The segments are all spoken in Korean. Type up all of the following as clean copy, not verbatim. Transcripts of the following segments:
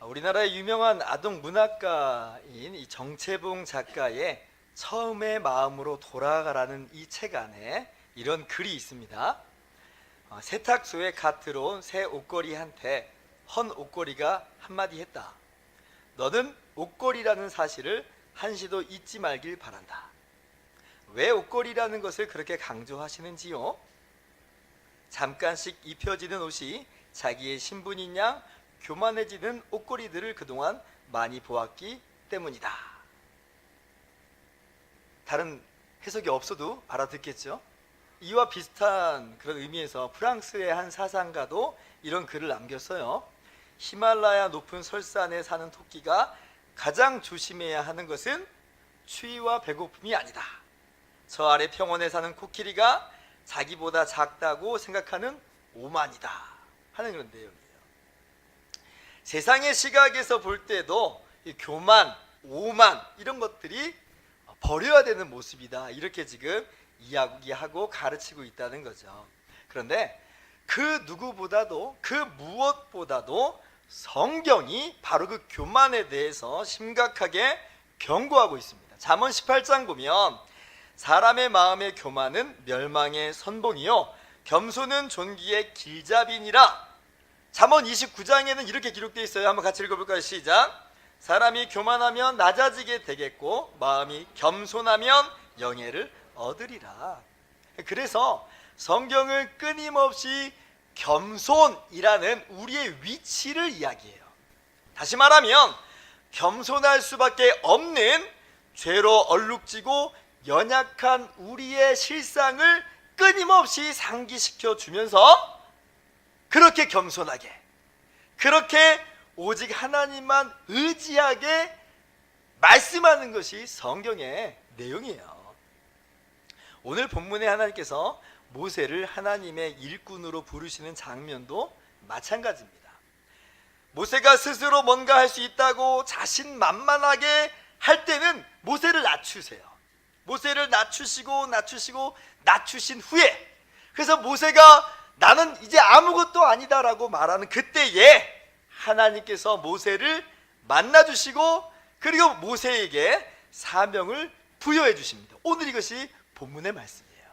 우리나라의 유명한 아동 문학가인 이 정채봉 작가의 처음의 마음으로 돌아가라는 이 책 안에 이런 글이 있습니다. 세탁소에 갓 들어온 새 옷걸이한테 헌 옷걸이가 한마디 했다. 너는 옷걸이라는 사실을 한시도 잊지 말길 바란다. 왜 옷걸이라는 것을 그렇게 강조하시는지요? 잠깐씩 입혀지는 옷이 자기의 신분인 양 교만해지는 옷걸이들을 그동안 많이 보았기 때문이다. 다른 해석이 없어도 알아듣겠죠? 이와 비슷한 그런 의미에서 프랑스의 한 사상가도 이런 글을 남겼어요. 히말라야 높은 설산에 사는 토끼가 가장 조심해야 하는 것은 추위와 배고픔이 아니다. 저 아래 평원에 사는 코끼리가 자기보다 작다고 생각하는 오만이다 하는 그런 내용이에요. 세상의 시각에서 볼 때도 이 교만, 오만 이런 것들이 버려야 되는 모습이다, 이렇게 지금 이야기하고 가르치고 있다는 거죠. 그런데 그 누구보다도, 그 무엇보다도 성경이 바로 그 교만에 대해서 심각하게 경고하고 있습니다. 잠언 18장 보면 사람의 마음의 교만은 멸망의 선봉이요 겸손은 존귀의 길잡이니라. 잠언 29장에는 이렇게 기록되어 있어요. 한번 같이 읽어볼까요? 시작. 사람이 교만하면 낮아지게 되겠고 마음이 겸손하면 영예를 얻으리라. 그래서 성경을 끊임없이 겸손이라는 우리의 위치를 이야기해요. 다시 말하면 겸손할 수밖에 없는 죄로 얼룩지고 연약한 우리의 실상을 끊임없이 상기시켜 주면서 그렇게 겸손하게, 그렇게 오직 하나님만 의지하게 말씀하는 것이 성경의 내용이에요. 오늘 본문에 하나님께서 모세를 하나님의 일꾼으로 부르시는 장면도 마찬가지입니다. 모세가 스스로 뭔가 할 수 있다고 자신만만하게 할 때는 모세를 낮추세요. 모세를 낮추신 후에, 그래서 모세가 나는 이제 아무것도 아니다라고 말하는 그때에 하나님께서 모세를 만나주시고 그리고 모세에게 사명을 부여해 주십니다. 오늘 이것이 본문의 말씀이에요.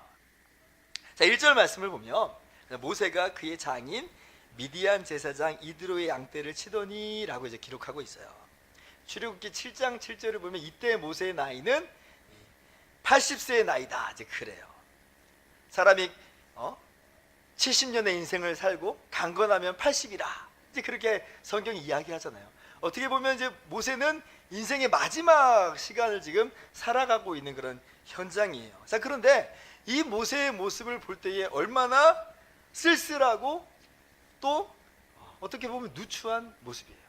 자, 1절 말씀을 보면 모세가 그의 장인 미디안 제사장 이드로의 양떼를 치더니 라고 이제 기록하고 있어요. 출애굽기 7장 7절을 보면 이때 모세의 나이는 80세의 나이다, 이제 그래요. 사람이 70년의 인생을 살고 강건하면 80이라, 이제 그렇게 성경이 이야기하잖아요. 어떻게 보면 이제 모세는 인생의 마지막 시간을 지금 살아가고 있는 그런 현장이에요. 자, 그런데 이 모세의 모습을 볼 때에 얼마나 쓸쓸하고 또 어떻게 보면 누추한 모습이에요.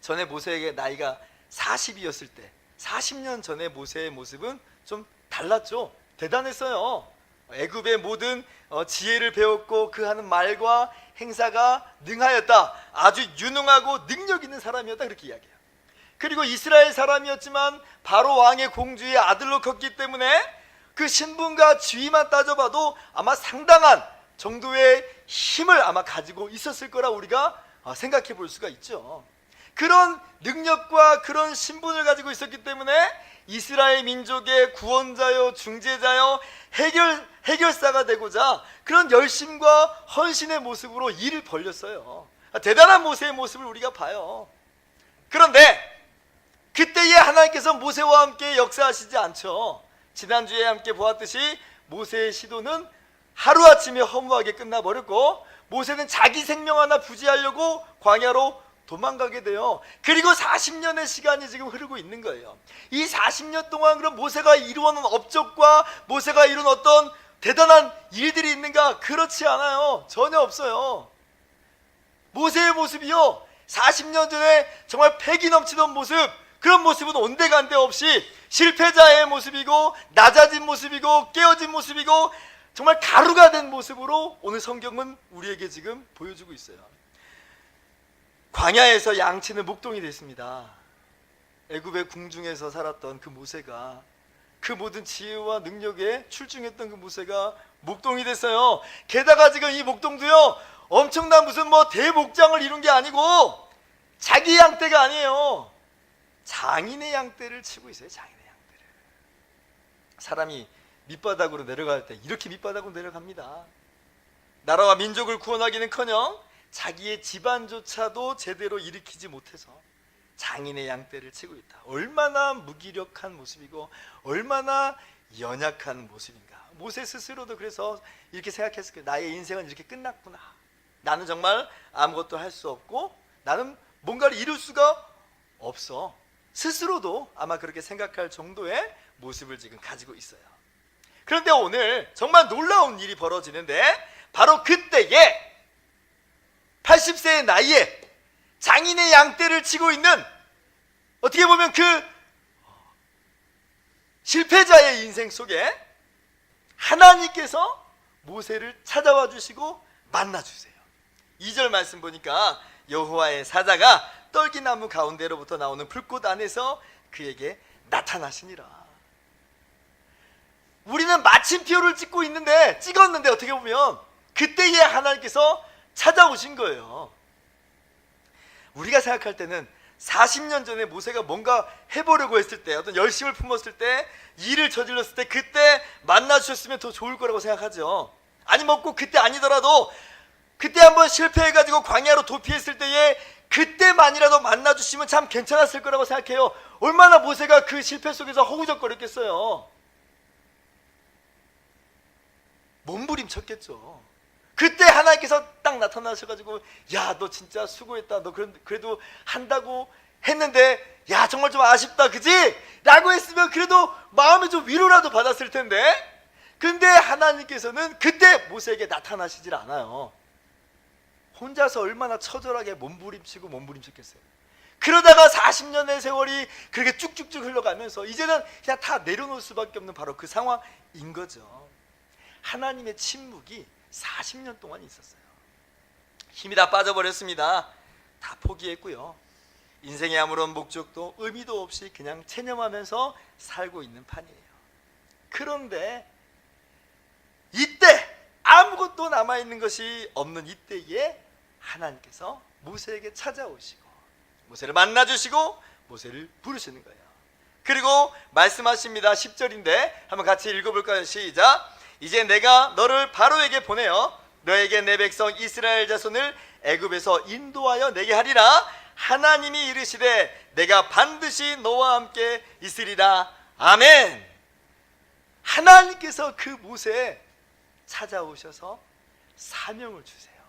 전에 모세에게 나이가 40이었을 때, 40년 전의 모세의 모습은 좀 달랐죠. 대단했어요. 애굽의 모든 지혜를 배웠고 그 하는 말과 행사가 능하였다. 아주 유능하고 능력 있는 사람이었다, 그렇게 이야기해요. 그리고 이스라엘 사람이었지만 바로 왕의 공주의 아들로 컸기 때문에 그 신분과 지위만 따져봐도 아마 상당한 정도의 힘을 아마 가지고 있었을 거라 우리가 생각해 볼 수가 있죠. 그런 능력과 그런 신분을 가지고 있었기 때문에 이스라엘 민족의 구원자요, 중재자요, 해결사가 되고자 그런 열심과 헌신의 모습으로 일을 벌렸어요. 대단한 모세의 모습을 우리가 봐요. 그런데 그때에 하나님께서 모세와 함께 역사하시지 않죠. 지난주에 함께 보았듯이 모세의 시도는 하루아침에 허무하게 끝나버렸고 모세는 자기 생명 하나 부지하려고 광야로 도망가게 돼요. 그리고 40년의 시간이 지금 흐르고 있는 거예요. 이 40년 동안 그럼 모세가 이루어놓은 업적과 모세가 이룬 어떤 대단한 일들이 있는가? 그렇지 않아요. 전혀 없어요. 모세의 모습이요, 40년 전에 정말 패기 넘치던 모습, 그런 모습은 온데간데 없이 실패자의 모습이고 낮아진 모습이고 깨어진 모습이고 정말 가루가 된 모습으로 오늘 성경은 우리에게 지금 보여주고 있어요. 광야에서 양치는 목동이 됐습니다. 애굽의 궁중에서 살았던 그 모세가, 그 모든 지혜와 능력에 출중했던 그 모세가 목동이 됐어요. 게다가 지금 이 목동도요 엄청난 무슨 뭐 대목장을 이룬 게 아니고 자기 양떼가 아니에요. 장인의 양떼를 치고 있어요. 장인의 양떼를. 사람이 밑바닥으로 내려갈 때 이렇게 밑바닥으로 내려갑니다. 나라와 민족을 구원하기는커녕 자기의 집안조차도 제대로 일으키지 못해서 장인의 양떼를 치고 있다. 얼마나 무기력한 모습이고 얼마나 연약한 모습인가. 모세 스스로도 그래서 이렇게 생각했을 거예요. 나의 인생은 이렇게 끝났구나. 나는 정말 아무것도 할 수 없고 나는 뭔가를 이룰 수가 없어. 스스로도 아마 그렇게 생각할 정도의 모습을 지금 가지고 있어요. 그런데 오늘 정말 놀라운 일이 벌어지는데 바로 그때에 80세의 나이에 장인의 양떼를 치고 있는, 어떻게 보면 그 실패자의 인생 속에 하나님께서 모세를 찾아와 주시고 만나 주세요. 2절 말씀 보니까 여호와의 사자가 떨기나무 가운데로부터 나오는 불꽃 안에서 그에게 나타나시니라. 우리는 마침표를 찍었는데 어떻게 보면 그때에 하나님께서 찾아오신 거예요. 우리가 생각할 때는 40년 전에 모세가 뭔가 해보려고 했을 때, 어떤 열심을 품었을 때, 일을 저질렀을 때 그때 만나주셨으면 더 좋을 거라고 생각하죠. 아니면 꼭 그때 아니더라도 그때 한번 실패해가지고 광야로 도피했을 때에 그때만이라도 만나주시면 참 괜찮았을 거라고 생각해요. 얼마나 모세가 그 실패 속에서 허우적거렸겠어요. 몸부림쳤겠죠. 그때 하나님께서 딱 나타나셔가지고 야, 너 진짜 수고했다. 너 그래도 한다고 했는데 야, 정말 좀 아쉽다, 그지? 라고 했으면 그래도 마음에 좀 위로라도 받았을 텐데, 근데 하나님께서는 그때 모세에게 나타나시질 않아요. 혼자서 얼마나 처절하게 몸부림쳤겠어요. 그러다가 40년의 세월이 그렇게 쭉쭉쭉 흘러가면서 이제는 그냥 다 내려놓을 수밖에 없는 바로 그 상황인 거죠. 하나님의 침묵이 40년 동안 있었어요. 힘이 다 빠져버렸습니다. 다 포기했고요. 인생에 아무런 목적도 의미도 없이 그냥 체념하면서 살고 있는 판이에요. 그런데 이때 아무것도 남아있는 것이 없는 이때에 하나님께서 모세에게 찾아오시고 모세를 만나주시고 모세를 부르시는 거예요. 그리고 말씀하십니다. 10절인데 한번 같이 읽어볼까요? 시작. 이제 내가 너를 바로에게 보내어 너에게 내 백성 이스라엘 자손을 애굽에서 인도하여 내게 하리라. 하나님이 이르시되 내가 반드시 너와 함께 있으리라. 아멘. 하나님께서 그 모세에 찾아오셔서 사명을 주세요.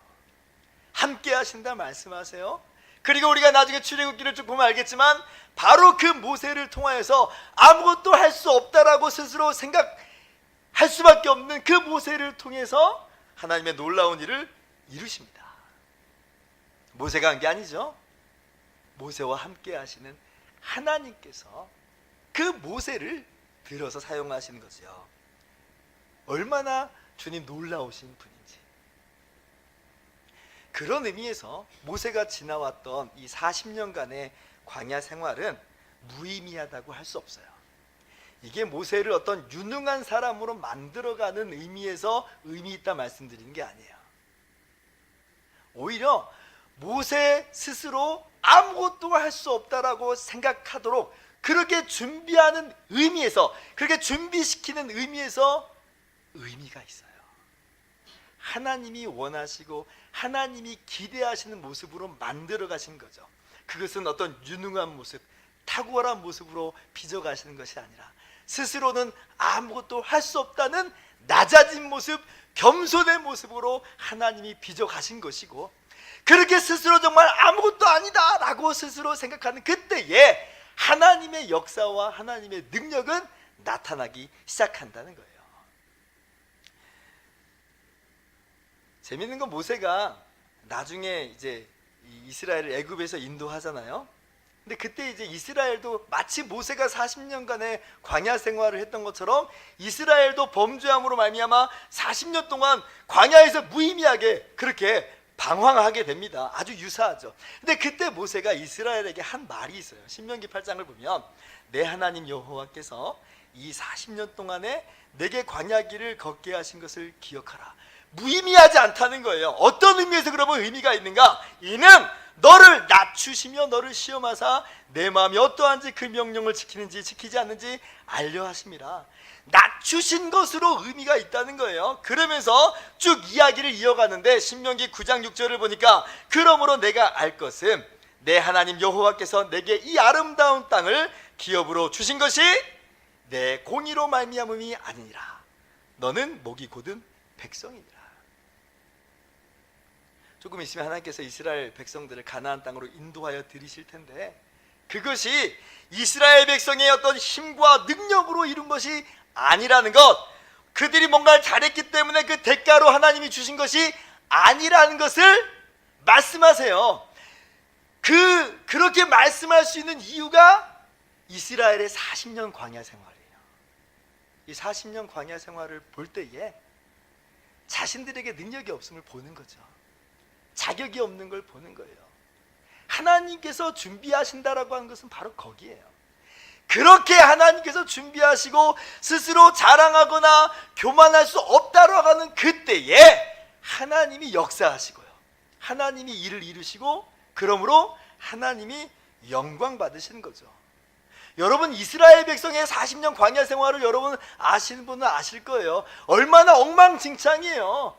함께 하신다 말씀하세요. 그리고 우리가 나중에 출애굽기를 쭉 보면 알겠지만 바로 그 모세를 통하여서 아무것도 할 수 없다라고 스스로 생각할 수밖에 없는 그 모세를 통해서 하나님의 놀라운 일을 이루십니다. 모세가 한 게 아니죠. 모세와 함께 하시는 하나님께서 그 모세를 들어서 사용하시는 거죠. 얼마나 주님 놀라우신 분인지. 그런 의미에서 모세가 지나왔던 이 40년간의 광야 생활은 무의미하다고 할 수 없어요. 이게 모세를 어떤 유능한 사람으로 만들어가는 의미에서 의미 있다 말씀드리는 게 아니에요. 오히려 모세 스스로 아무것도 할 수 없다라고 생각하도록 그렇게 준비하는 의미에서, 그렇게 준비시키는 의미에서 의미가 있어요. 하나님이 원하시고 하나님이 기대하시는 모습으로 만들어 가신 거죠. 그것은 어떤 유능한 모습, 탁월한 모습으로 빚어가시는 것이 아니라 스스로는 아무것도 할 수 없다는 낮아진 모습, 겸손의 모습으로 하나님이 빚어가신 것이고, 그렇게 스스로 정말 아무것도 아니다 라고 스스로 생각하는 그때에 하나님의 역사와 하나님의 능력은 나타나기 시작한다는 거예요. 재밌는 건 모세가 나중에 이제 이스라엘을 애굽에서 인도하잖아요. 근데 그때 이제 이스라엘도 마치 모세가 40년간의 광야 생활을 했던 것처럼 이스라엘도 범죄함으로 말미암아 40년 동안 광야에서 무의미하게 그렇게 방황하게 됩니다. 아주 유사하죠. 근데 그때 모세가 이스라엘에게 한 말이 있어요. 신명기 8장을 보면 내 하나님 여호와께서 이 40년 동안에 내게 광야 길을 걷게 하신 것을 기억하라. 무의미하지 않다는 거예요. 어떤 의미에서 그러면 의미가 있는가? 이는 너를 낮추시며 너를 시험하사 내 마음이 어떠한지 그 명령을 지키는지 지키지 않는지 알려 하심이라. 낮추신 것으로 의미가 있다는 거예요. 그러면서 쭉 이야기를 이어가는데 신명기 9장 6절을 보니까 그러므로 내가 알 것은 내 하나님 여호와께서 내게 이 아름다운 땅을 기업으로 주신 것이 내 공의로 말미암음이 아니니라. 너는 목이 곧은 백성이니라. 조금 있으면 하나님께서 이스라엘 백성들을 가나안 땅으로 인도하여 들이실 텐데 그것이 이스라엘 백성의 어떤 힘과 능력으로 이룬 것이 아니라는 것, 그들이 뭔가를 잘했기 때문에 그 대가로 하나님이 주신 것이 아니라는 것을 말씀하세요. 그렇게 말씀할 수 있는 이유가 이스라엘의 40년 광야 생활이에요. 이 40년 광야 생활을 볼 때에 자신들에게 능력이 없음을 보는 거죠. 자격이 없는 걸 보는 거예요. 하나님께서 준비하신다라고 하는 것은 바로 거기에요. 그렇게 하나님께서 준비하시고 스스로 자랑하거나 교만할 수 없다라고 하는 그때에 하나님이 역사하시고요, 하나님이 일을 이루시고 그러므로 하나님이 영광 받으시는 거죠. 여러분, 이스라엘 백성의 40년 광야 생활을 여러분 아시는 분은 아실 거예요. 얼마나 엉망진창이에요.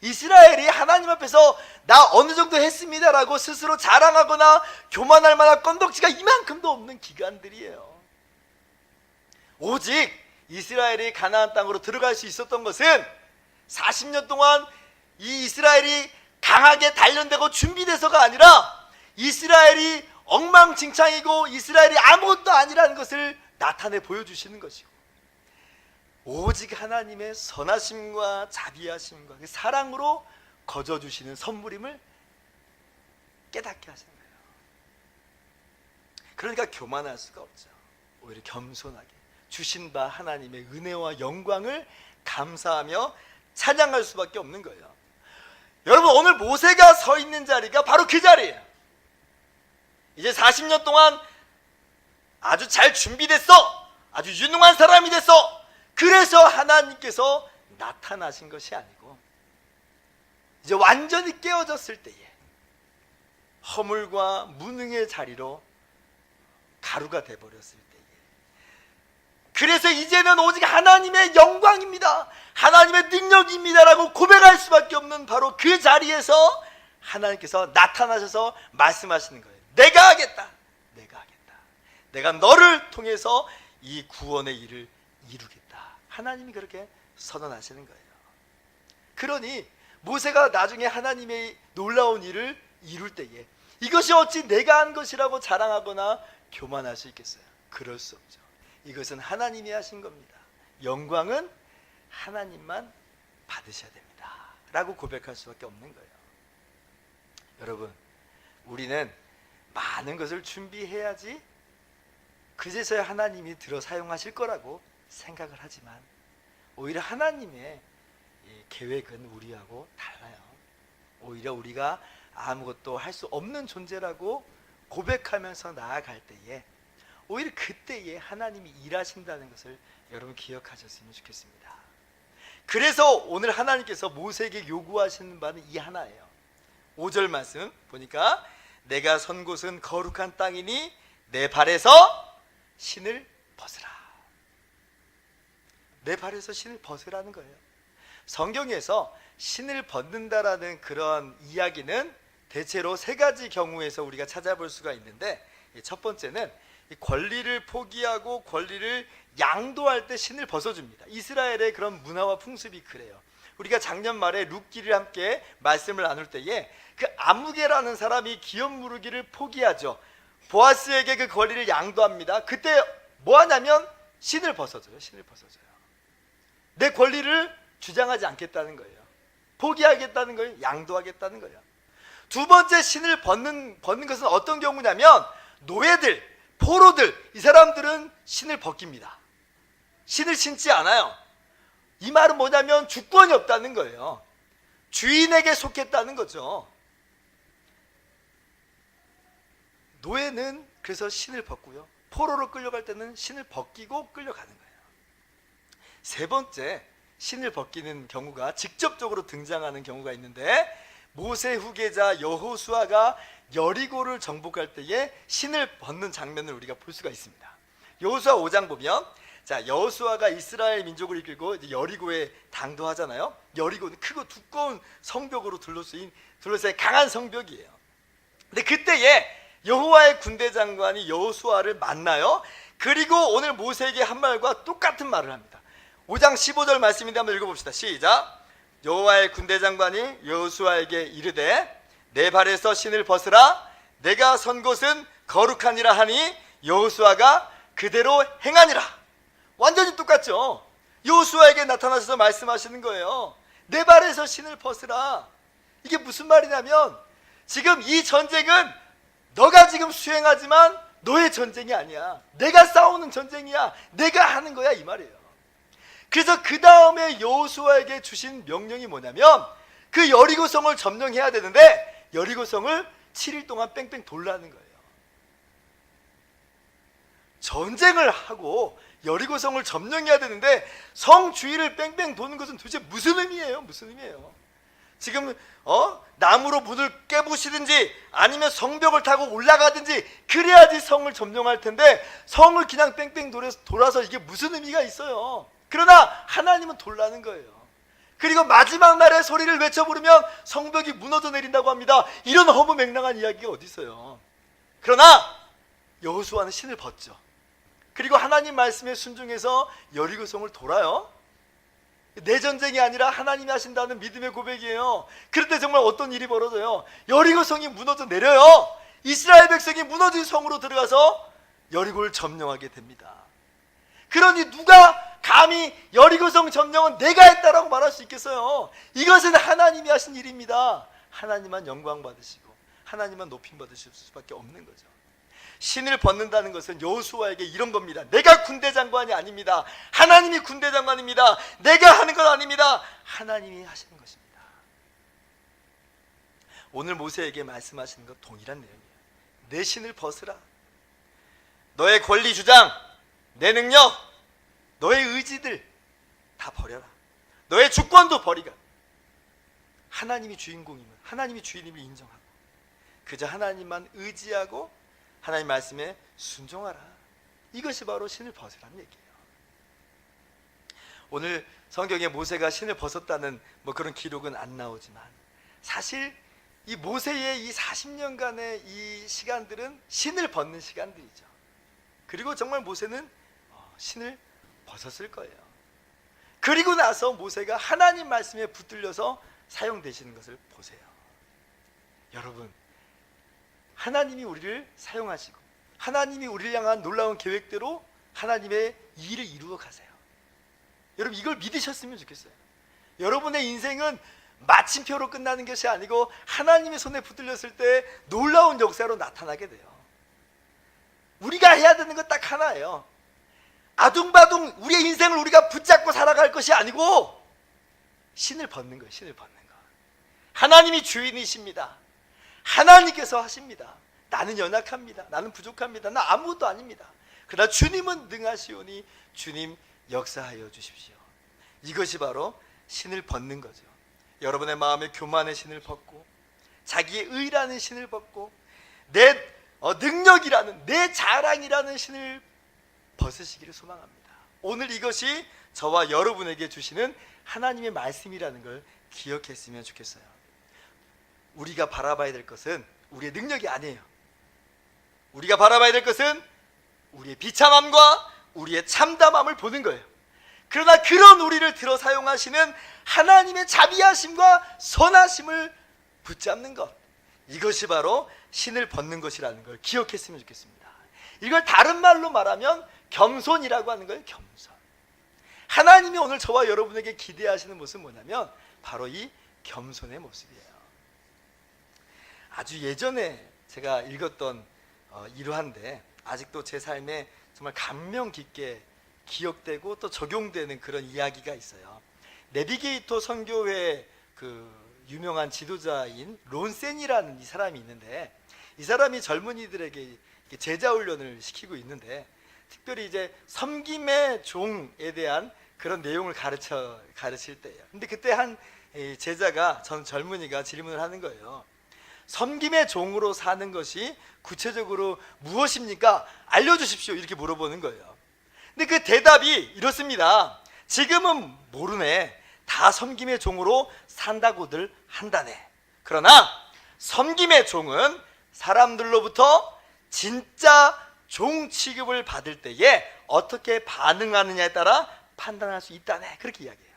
이스라엘이 하나님 앞에서 나 어느 정도 했습니다라고 스스로 자랑하거나 교만할 만한 건덕지가 이만큼도 없는 기간들이에요. 오직 이스라엘이 가나안 땅으로 들어갈 수 있었던 것은 40년 동안 이 이스라엘이 강하게 단련되고 준비돼서가 아니라 이스라엘이 엉망진창이고 이스라엘이 아무것도 아니라는 것을 나타내 보여주시는 것이고, 오직 하나님의 선하심과 자비하심과 그 사랑으로 거저주시는 선물임을 깨닫게 하시는 거예요. 그러니까 교만할 수가 없죠. 오히려 겸손하게 주신 바 하나님의 은혜와 영광을 감사하며 찬양할 수밖에 없는 거예요. 여러분, 오늘 모세가 서 있는 자리가 바로 그 자리예요. 이제 40년 동안 아주 잘 준비됐어, 아주 유능한 사람이 됐어. 그래서 하나님께서 나타나신 것이 아니고 이제 완전히 깨어졌을 때에 허물과 무능의 자리로 가루가 돼버렸을 때에, 그래서 이제는 오직 하나님의 영광입니다, 하나님의 능력입니다라고 고백할 수밖에 없는 바로 그 자리에서 하나님께서 나타나셔서 말씀하시는 거예요. 내가 하겠다, 내가 하겠다, 내가 너를 통해서 이 구원의 일을 이루겠다. 하나님이 그렇게 선언하시는 거예요. 그러니 모세가 나중에 하나님의 놀라운 일을 이룰 때에 이것이 어찌 내가 한 것이라고 자랑하거나 교만할 수 있겠어요? 그럴 수 없죠. 이것은 하나님이 하신 겁니다. 영광은 하나님만 받으셔야 됩니다 라고 고백할 수밖에 없는 거예요. 여러분, 우리는 많은 것을 준비해야지 그제서야 하나님이 들어 사용하실 거라고 생각을 하지만 오히려 하나님의 계획은 우리하고 달라요. 오히려 우리가 아무것도 할 수 없는 존재라고 고백하면서 나아갈 때에 오히려 그때에 하나님이 일하신다는 것을 여러분 기억하셨으면 좋겠습니다. 그래서 오늘 하나님께서 모세에게 요구하시는 바는 이 하나예요. 5절 말씀 보니까 내가 선 곳은 거룩한 땅이니 내 발에서 신을 벗으라. 내 발에서 신을 벗으라는 거예요. 성경에서 신을 벗는다라는 그런 이야기는 대체로 세 가지 경우에서 우리가 찾아볼 수가 있는데, 첫 번째는 권리를 포기하고 권리를 양도할 때 신을 벗어줍니다. 이스라엘의 그런 문화와 풍습이 그래요. 우리가 작년 말에 룻기를 함께 말씀을 나눌 때에 그 아무개라는 사람이 기업 무르기를 포기하죠. 보아스에게 그 권리를 양도합니다. 그때 뭐 하냐면 신을 벗어줘요. 신을 벗어줘요. 내 권리를 주장하지 않겠다는 거예요. 포기하겠다는 거예요. 양도하겠다는 거예요. 두 번째 신을 벗는 것은 어떤 경우냐면 노예들, 포로들, 이 사람들은 신을 벗깁니다. 신을 신지 않아요. 이 말은 뭐냐면 주권이 없다는 거예요. 주인에게 속했다는 거죠. 노예는 그래서 신을 벗고요, 포로로 끌려갈 때는 신을 벗기고 끌려가는 거예요. 세 번째, 신을 벗기는 경우가 직접적으로 등장하는 경우가 있는데, 모세 후계자 여호수아가 여리고를 정복할 때에 신을 벗는 장면을 우리가 볼 수가 있습니다. 여호수아 5장 보면, 자, 여호수아가 이스라엘 민족을 이끌고 이제 여리고에 당도하잖아요. 여리고는 크고 두꺼운 성벽으로 둘러싸인 강한 성벽이에요. 근데 그때에 여호와의 군대 장관이 여호수아를 만나요. 그리고 오늘 모세에게 한 말과 똑같은 말을 합니다. 5장 15절 말씀인데 한번 읽어봅시다. 시작. 여호와의 군대 장관이 여호수아에게 이르되 내 발에서 신을 벗으라. 내가 선 곳은 거룩하니라 하니 여호수아가 그대로 행하니라. 완전히 똑같죠. 여호수아에게 나타나셔서 말씀하시는 거예요. 내 발에서 신을 벗으라. 이게 무슨 말이냐면, 지금 이 전쟁은 너가 지금 수행하지만 너의 전쟁이 아니야. 내가 싸우는 전쟁이야. 내가 하는 거야, 이 말이에요. 그래서 그 다음에 여호수아에게 주신 명령이 뭐냐면, 그 여리고성을 점령해야 되는데 여리고성을 7일 동안 뺑뺑 돌라는 거예요. 전쟁을 하고 여리고성을 점령해야 되는데 성 주위를 뺑뺑 도는 것은 도대체 무슨 의미예요? 무슨 의미예요? 지금 나무로 문을 깨부시든지 아니면 성벽을 타고 올라가든지 그래야지 성을 점령할 텐데, 성을 그냥 뺑뺑 돌아서 이게 무슨 의미가 있어요? 그러나 하나님은 돌라는 거예요. 그리고 마지막 날에 소리를 외쳐 부르면 성벽이 무너져 내린다고 합니다. 이런 허무맹랑한 이야기가 어디 있어요? 그러나 여호수아는 신을 벗죠. 그리고 하나님 말씀에 순종해서 여리고성을 돌아요. 내 전쟁이 아니라 하나님이 하신다는 믿음의 고백이에요. 그럴 때 정말 어떤 일이 벌어져요? 여리고성이 무너져 내려요. 이스라엘 백성이 무너진 성으로 들어가서 여리고를 점령하게 됩니다. 그러니 누가 감히 여리고성 점령은 내가 했다라고 말할 수 있겠어요? 이것은 하나님이 하신 일입니다. 하나님만 영광 받으시고 하나님만 높임 받으실 수밖에 없는 거죠. 신을 벗는다는 것은 여호수아에게 이런 겁니다. 내가 군대 장관이 아닙니다. 하나님이 군대 장관입니다. 내가 하는 건 아닙니다. 하나님이 하시는 것입니다. 오늘 모세에게 말씀하시는 것 동일한 내용이에요. 내 신을 벗으라. 너의 권리 주장, 내 능력, 너의 의지들 다 버려라. 너의 주권도 버리라. 하나님이 주인공임을, 하나님이 주인임을 인정하고 그저 하나님만 의지하고 하나님 말씀에 순종하라. 이것이 바로 신을 벗으라는 얘기예요. 오늘 성경에 모세가 신을 벗었다는 그런 기록은 안 나오지만, 사실 이 모세의 이 40년간의 이 시간들은 신을 벗는 시간들이죠. 그리고 정말 모세는 신을 벗었을 거예요. 그리고 나서 모세가 하나님 말씀에 붙들려서 사용되시는 것을 보세요. 여러분, 하나님이 우리를 사용하시고 하나님이 우리를 향한 놀라운 계획대로 하나님의 일을 이루어 가세요. 여러분, 이걸 믿으셨으면 좋겠어요. 여러분의 인생은 마침표로 끝나는 것이 아니고 하나님의 손에 붙들렸을 때 놀라운 역사로 나타나게 돼요. 우리가 해야 되는 건 딱 하나예요. 아둥바둥 우리의 인생을 우리가 붙잡고 살아갈 것이 아니고 신을 벗는 거예요. 신을 벗는 거. 하나님이 주인이십니다. 하나님께서 하십니다. 나는 연약합니다. 나는 부족합니다. 나 아무것도 아닙니다. 그러나 주님은 능하시오니 주님 역사하여 주십시오. 이것이 바로 신을 벗는 거죠. 여러분의 마음에 교만의 신을 벗고 자기의 의라는 신을 벗고 내 능력이라는, 내 자랑이라는 신을 벗으시기를 소망합니다. 오늘 이것이 저와 여러분에게 주시는 하나님의 말씀이라는 걸 기억했으면 좋겠어요. 우리가 바라봐야 될 것은 우리의 능력이 아니에요. 우리가 바라봐야 될 것은 우리의 비참함과 우리의 참담함을 보는 거예요. 그러나 그런 우리를 들어 사용하시는 하나님의 자비하심과 선하심을 붙잡는 것, 이것이 바로 신을 벗는 것이라는 걸 기억했으면 좋겠습니다. 이걸 다른 말로 말하면 겸손이라고 하는 거예요. 겸손. 하나님이 오늘 저와 여러분에게 기대하시는 모습은 뭐냐면 바로 이 겸손의 모습이에요. 아주 예전에 제가 읽었던 일화인데 아직도 제 삶에 정말 감명 깊게 기억되고 또 적용되는 그런 이야기가 있어요. 내비게이터 선교회 그 유명한 지도자인 론센이라는 이 사람이 있는데, 이 사람이 젊은이들에게 제자 훈련을 시키고 있는데, 특별히 이제 섬김의 종에 대한 그런 내용을 가르칠 때예요. 근데 그때 한 제자가, 전 젊은이가 질문을 하는 거예요. 섬김의 종으로 사는 것이 구체적으로 무엇입니까? 알려주십시오. 이렇게 물어보는 거예요. 근데 그 대답이 이렇습니다. 지금은 모르네. 다 섬김의 종으로 산다고들 한다네. 그러나 섬김의 종은 사람들로부터 진짜 종 취급을 받을 때에 어떻게 반응하느냐에 따라 판단할 수 있다네. 그렇게 이야기해요.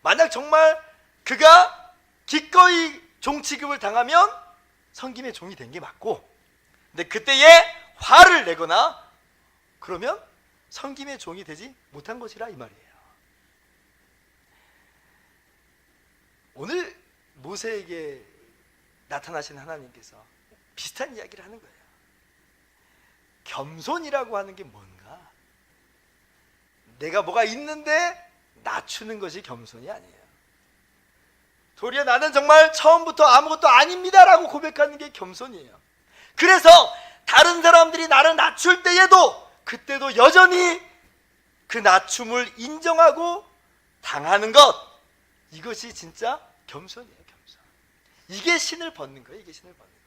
만약 정말 그가 기꺼이 종 취급을 당하면 섬김의 종이 된 게 맞고, 근데 그때에 화를 내거나 그러면 섬김의 종이 되지 못한 것이라 이 말이에요. 오늘 모세에게 나타나신 하나님께서 비슷한 이야기를 하는 거예요. 겸손이라고 하는 게 뭔가? 내가 뭐가 있는데 낮추는 것이 겸손이 아니에요. 도리어 나는 정말 처음부터 아무것도 아닙니다라고 고백하는 게 겸손이에요. 그래서 다른 사람들이 나를 낮출 때에도 그때도 여전히 그 낮춤을 인정하고 당하는 것, 이것이 진짜 겸손이에요. 겸손. 이게 신을 벗는 거예요. 이게 신을 벗는 거.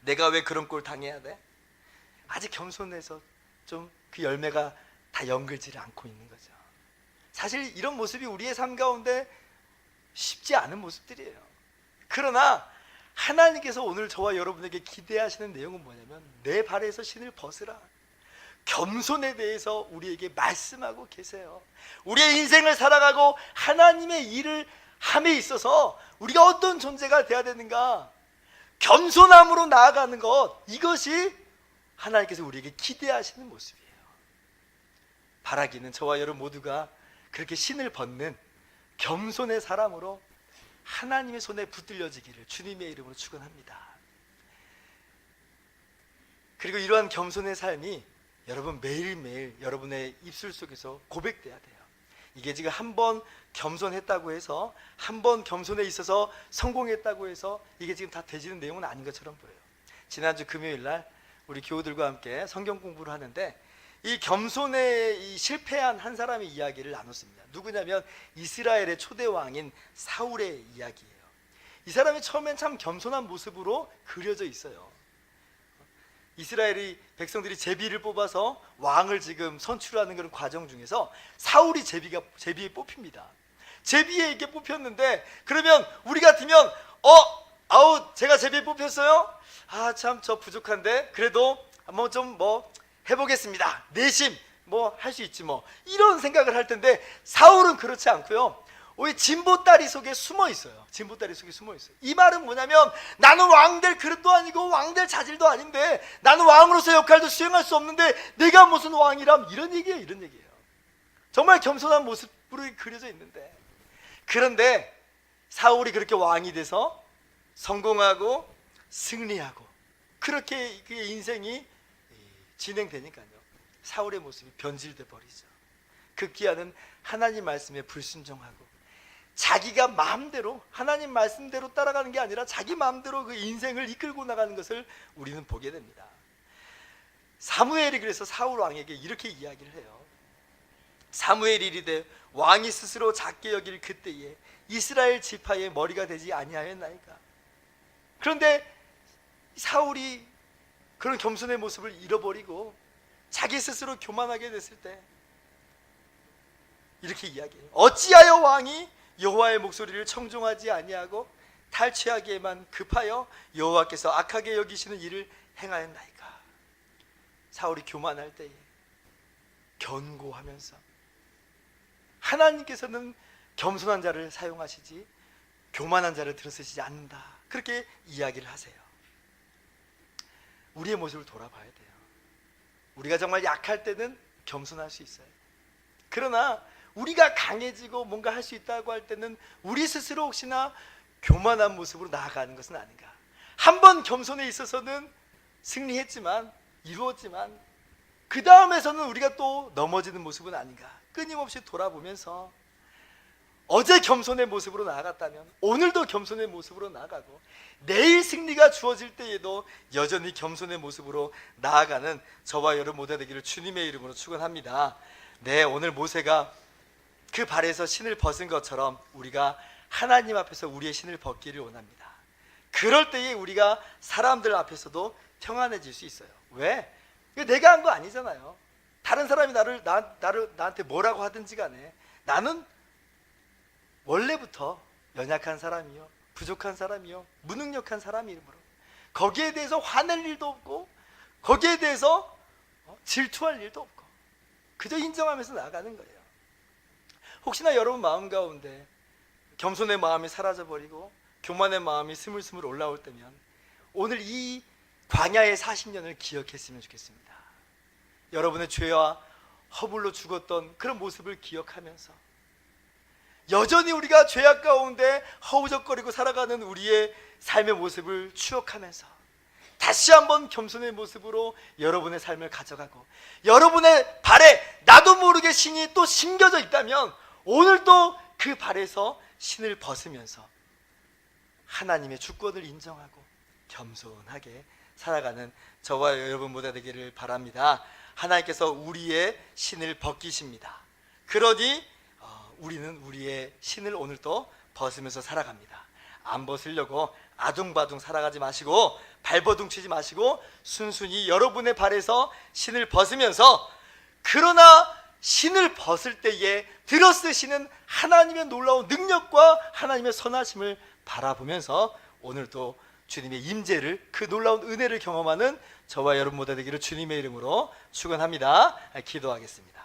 내가 왜 그런 꼴 당해야 돼? 아직 겸손해서 좀 그 열매가 다 연글지를 않고 있는 거죠. 사실 이런 모습이 우리의 삶 가운데 쉽지 않은 모습들이에요. 그러나 하나님께서 오늘 저와 여러분에게 기대하시는 내용은 뭐냐면, 내 발에서 신을 벗으라. 겸손에 대해서 우리에게 말씀하고 계세요. 우리의 인생을 살아가고 하나님의 일을 함에 있어서 우리가 어떤 존재가 되어야 되는가, 겸손함으로 나아가는 것, 이것이 하나님께서 우리에게 기대하시는 모습이에요. 바라기는 저와 여러분 모두가 그렇게 신을 벗는 겸손의 사람으로 하나님의 손에 붙들려지기를 주님의 이름으로 축원합니다. 그리고 이러한 겸손의 삶이 여러분 매일매일 여러분의 입술 속에서 고백돼야 돼요. 이게 지금 한 번 겸손했다고 해서, 한 번 겸손에 있어서 성공했다고 해서 이게 지금 다 되지는 내용은 아닌 것처럼 보여요. 지난주 금요일 날 우리 교우들과 함께 성경 공부를 하는데, 이 겸손에 실패한 한 사람의 이야기를 나눴습니다. 누구냐면 이스라엘의 초대 왕인 사울의 이야기예요. 이 사람이 처음엔 참 겸손한 모습으로 그려져 있어요. 이스라엘이 백성들이 제비를 뽑아서 왕을 지금 선출하는 그런 과정 중에서 사울이 제비에 뽑힙니다. 제비에게 뽑혔는데, 그러면 우리 같으면 제가 제비에 뽑혔어요? 아, 참 저 부족한데 그래도 한번 좀 해보겠습니다. 내심 할 수 있지 이런 생각을 할 텐데, 사울은 그렇지 않고요. 이 진보다리 속에 숨어 있어요. 진보다리 속에 숨어 있어요. 이 말은 뭐냐면, 나는 왕 될 그릇도 아니고 왕 될 자질도 아닌데, 나는 왕으로서 역할도 수행할 수 없는데 내가 무슨 왕이람, 이런 얘기예요. 이런 얘기예요. 정말 겸손한 모습으로 그려져 있는데, 그런데 사울이 그렇게 왕이 돼서 성공하고 승리하고 그렇게 그의 인생이 진행되니까요, 사울의 모습이 변질돼 버리죠. 급기야는 하나님 말씀에 불순종하고 자기가 마음대로, 하나님 말씀대로 따라가는 게 아니라 자기 마음대로 그 인생을 이끌고 나가는 것을 우리는 보게 됩니다. 사무엘이 그래서 사울 왕에게 이렇게 이야기를 해요. 사무엘이 이르되 왕이 스스로 작게 여길 그때에 이스라엘 지파의 머리가 되지 아니하였나이까. 그런데 사울이 그런 겸손의 모습을 잃어버리고 자기 스스로 교만하게 됐을 때 이렇게 이야기해요. 어찌하여 왕이 여호와의 목소리를 청종하지 아니하고 탈취하기에만 급하여 여호와께서 악하게 여기시는 일을 행하였나이까. 사울이 교만할 때에 견고하면서, 하나님께서는 겸손한 자를 사용하시지 교만한 자를 들어쓰시지 않는다, 그렇게 이야기를 하세요. 우리의 모습을 돌아봐야 돼요. 우리가 정말 약할 때는 겸손할 수 있어요. 그러나 우리가 강해지고 뭔가 할 수 있다고 할 때는 우리 스스로 혹시나 교만한 모습으로 나아가는 것은 아닌가. 한 번 겸손에 있어서는 승리했지만, 이루었지만 그 다음에서는 우리가 또 넘어지는 모습은 아닌가. 끊임없이 돌아보면서 어제 겸손의 모습으로 나아갔다면 오늘도 겸손의 모습으로 나아가고, 내일 승리가 주어질 때에도 여전히 겸손의 모습으로 나아가는 저와 여러분 모두 되기를 주님의 이름으로 축원합니다. 네, 오늘 모세가 그 발에서 신을 벗은 것처럼 우리가 하나님 앞에서 우리의 신을 벗기를 원합니다. 그럴 때에 우리가 사람들 앞에서도 평안해질 수 있어요. 왜? 이거 내가 한 거 아니잖아요. 다른 사람이 나한테 뭐라고 하든지 간에 나는 원래부터 연약한 사람이요, 부족한 사람이요, 무능력한 사람이므로 거기에 대해서 화낼 일도 없고 거기에 대해서 질투할 일도 없고 그저 인정하면서 나아가는 거예요. 혹시나 여러분 마음 가운데 겸손의 마음이 사라져버리고 교만의 마음이 스물스물 올라올 때면 오늘 이 광야의 40년을 기억했으면 좋겠습니다. 여러분의 죄와 허물로 죽었던 그런 모습을 기억하면서 여전히 우리가 죄악 가운데 허우적거리고 살아가는 우리의 삶의 모습을 추억하면서 다시 한번 겸손의 모습으로 여러분의 삶을 가져가고 여러분의 발에 나도 모르게 신이 또 심겨져 있다면 오늘도 그 발에서 신을 벗으면서 하나님의 주권을 인정하고 겸손하게 살아가는 저와 여러분 모두 되기를 바랍니다. 하나님께서 우리의 신을 벗기십니다. 그러니 우리는 우리의 신을 오늘도 벗으면서 살아갑니다. 안 벗으려고 아둥바둥 살아가지 마시고 발버둥 치지 마시고 순순히 여러분의 발에서 신을 벗으면서 그러나 신을 벗을 때에 들어쓰시는 하나님의 놀라운 능력과 하나님의 선하심을 바라보면서 오늘도 주님의 임재를 그 놀라운 은혜를 경험하는 저와 여러분 모두 되기를 주님의 이름으로 축원합니다. 기도하겠습니다.